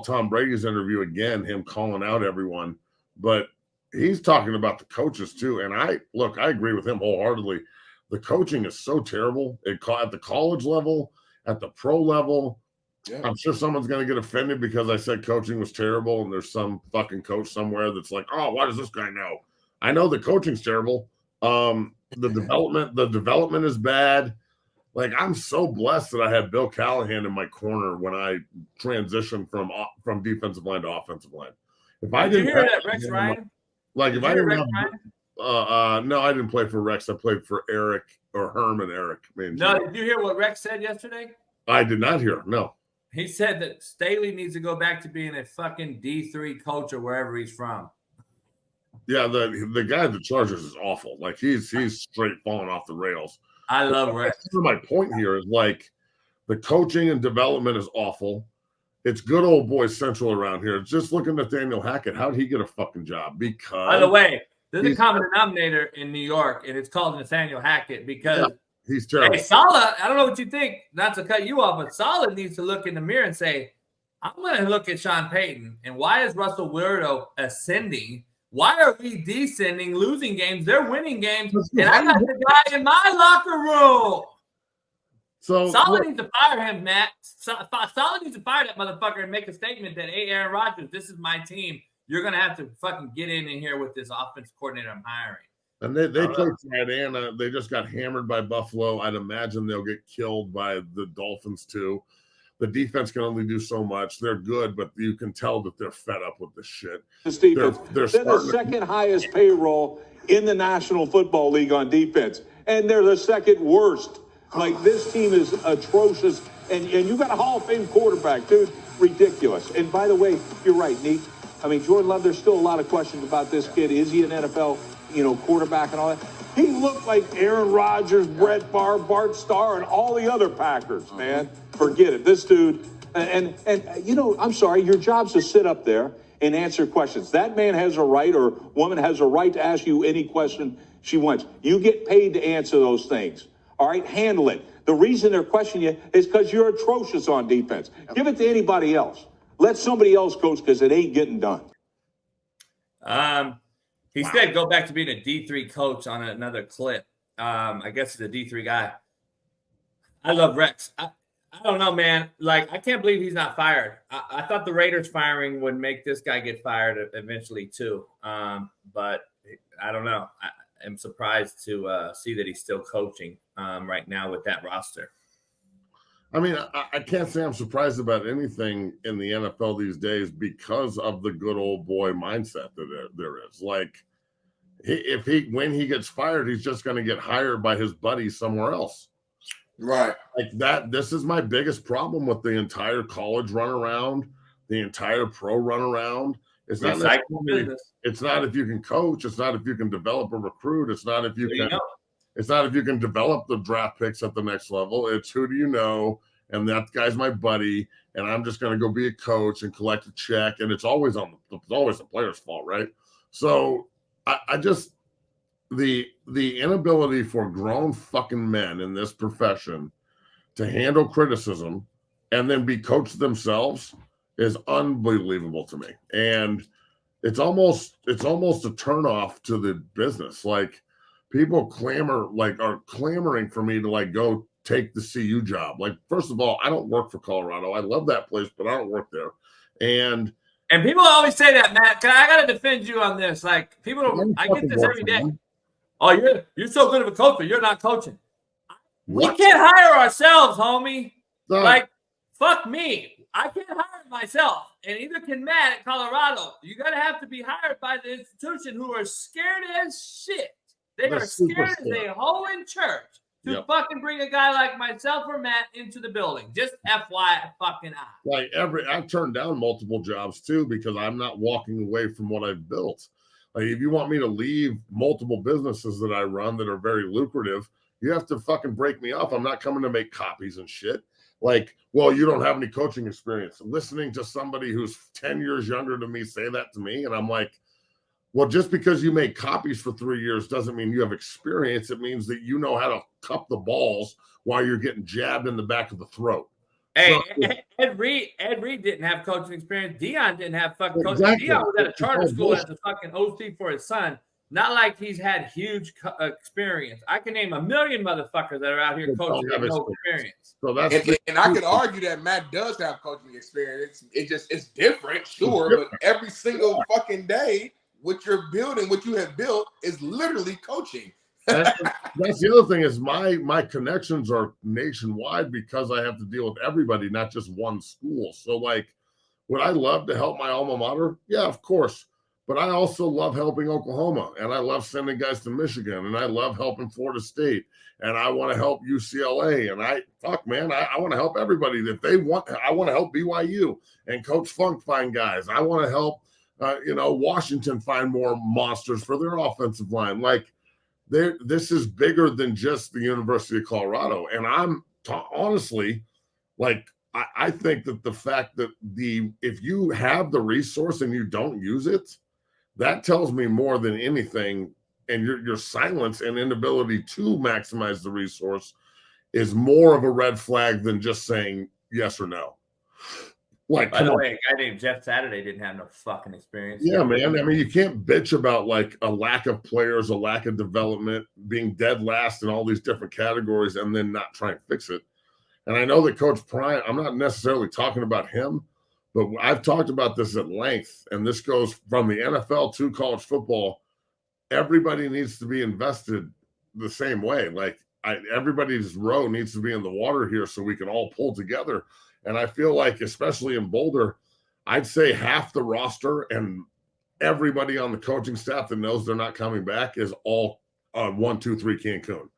Tom Brady's interview again, him calling out everyone, but he's talking about the coaches too. And I agree with him wholeheartedly. The coaching is so terrible at the college level, at the pro level. Yeah. I'm sure someone's going to get offended because I said coaching was terrible, and there's some fucking coach somewhere that's like, oh, why does this guy know? I know the coaching's terrible. The development is bad. Like, I'm so blessed that I had Bill Callahan in my corner when I transitioned from defensive line to offensive line. If I didn't hear that, Rex Ryan? Like, if I didn't have, no, I didn't play for Rex. I played for Eric or Herman Eric. No, did you hear what Rex said yesterday? I did not hear. No. He said that Staley needs to go back to being a fucking D3 coach or wherever he's from. Yeah, the guy at the Chargers is awful. Like, he's straight falling off the rails. I love Rex. My point here is, like, the coaching and development is awful. It's good old boy central around here. Just look at Nathaniel Hackett. How did he get a fucking job? Because, by the way, there's a common denominator in New York, and it's called Nathaniel Hackett because he's terrible. Hey, Saleh, I don't know what you think, not to cut you off, but Saleh needs to look in the mirror and say, I'm going to look at Sean Payton, and why is Russell Wilson ascending? Why are we descending, losing games? They're winning games, and I got the guy in my locker room. So Saleh needs to fire him, Matt. Saleh needs to fire that motherfucker and make a statement that, hey, Aaron Rodgers, this is my team. You're going to have to fucking get in here with this offensive coordinator I'm hiring. And they played tonight, and they just got hammered by Buffalo. I'd imagine they'll get killed by the Dolphins too. The defense can only do so much. They're good, but you can tell that they're fed up with this shit. They're the second highest payroll in the National Football League on defense, and they're the second worst. Like, this team is atrocious, and you got a Hall of Fame quarterback, dude. Ridiculous. And by the way, you're right, Neat. I mean, Jordan Love, there's still a lot of questions about this kid. Is he an NFL, quarterback and all that? He looked like Aaron Rodgers, Brett Favre, Bart Starr, and all the other Packers, man. Forget it. This dude, and I'm sorry, your job's to sit up there and answer questions. That man has a right, or woman has a right, to ask you any question she wants. You get paid to answer those things. All right, handle it. The reason they're questioning you is because you're atrocious on defense. Give it to anybody else. Let somebody else coach, because it ain't getting done. He said go back to being a D3 coach on another clip. I guess he's a D3 guy. I love Rex. I don't know, man. Like, I can't believe he's not fired. I thought the Raiders firing would make this guy get fired eventually too. But I don't know. I am surprised to see that he's still coaching right now with that roster. I mean, I can't say I'm surprised about anything in the NFL these days because of the good old boy mindset that there is. Like, when he gets fired, he's just going to get hired by his buddies somewhere else. Right. Like that. This is my biggest problem with the entire college runaround, the entire pro runaround. It's not if you can coach. It's not if you can develop a recruit. It's not if you can. It's not if you can develop the draft picks at the next level. It's who do you know, and that guy's my buddy, and I'm just going to go be a coach and collect a check, and it's always the player's fault, right? So I just the inability for grown fucking men in this profession to handle criticism and then be coached themselves is unbelievable to me, and it's almost a turnoff to the business. Like, people are clamoring for me to go take the CU job. Like, first of all, I don't work for Colorado. I love that place, but I don't work there. And people always say that, Matt. I got to defend you on this. Like, I get this every day. Oh, you're so good of a coach, but you're not coaching. What? We can't hire ourselves, homie. Like, fuck me. I can't hire myself, and either can Matt at Colorado. You got to have to be hired by the institution, who are scared as shit. They are scared as a hole in church to fucking bring a guy like myself or Matt into the building. Just FYI fucking I. Like, I've turned down multiple jobs too because I'm not walking away from what I've built. Like, if you want me to leave multiple businesses that I run that are very lucrative, you have to fucking break me off. I'm not coming to make copies and shit. Like, well, you don't have any coaching experience. Listening to somebody who's 10 years younger than me say that to me, and I'm like, well, just because you make copies for 3 years doesn't mean you have experience. It means that you know how to cup the balls while you're getting jabbed in the back of the throat. Hey, Ed Reed didn't have coaching experience. Dion didn't have fucking coaching. Dion was at a charter school as a fucking OC for his son. Not like he's had huge experience. I can name a million motherfuckers that are out here coaching with no experience. So and I could argue that Matt does have coaching experience. It's different, sure, but every single fucking day, what you're building, what you have built, is literally coaching. That's the other thing is my connections are nationwide because I have to deal with everybody, not just one school. So, like, would I love to help my alma mater? Yeah, of course. But I also love helping Oklahoma, and I love sending guys to Michigan, and I love helping Florida State, and I want to help UCLA, and I want to help everybody. If they want, I want to help BYU and Coach Funk find guys. I want to help, Washington find more monsters for their offensive line. Like, this is bigger than just the University of Colorado, and I'm honestly, like, I think that the fact that if you have the resource and you don't use it, that tells me more than anything. And your silence and inability to maximize the resource is more of a red flag than just saying yes or no. Like, by the way, a guy named Jeff Saturday didn't have no fucking experience. Yeah, man. I mean, you can't bitch about like a lack of players, a lack of development, being dead last in all these different categories, and then not try and fix it. And I know that Coach Prime, I'm not necessarily talking about him, but I've talked about this at length, and this goes from the NFL to college football. Everybody needs to be invested the same way. Like, everybody's row needs to be in the water here so we can all pull together. And I feel like, especially in Boulder, I'd say half the roster and everybody on the coaching staff that knows they're not coming back is all 1, 2, 3 Cancun.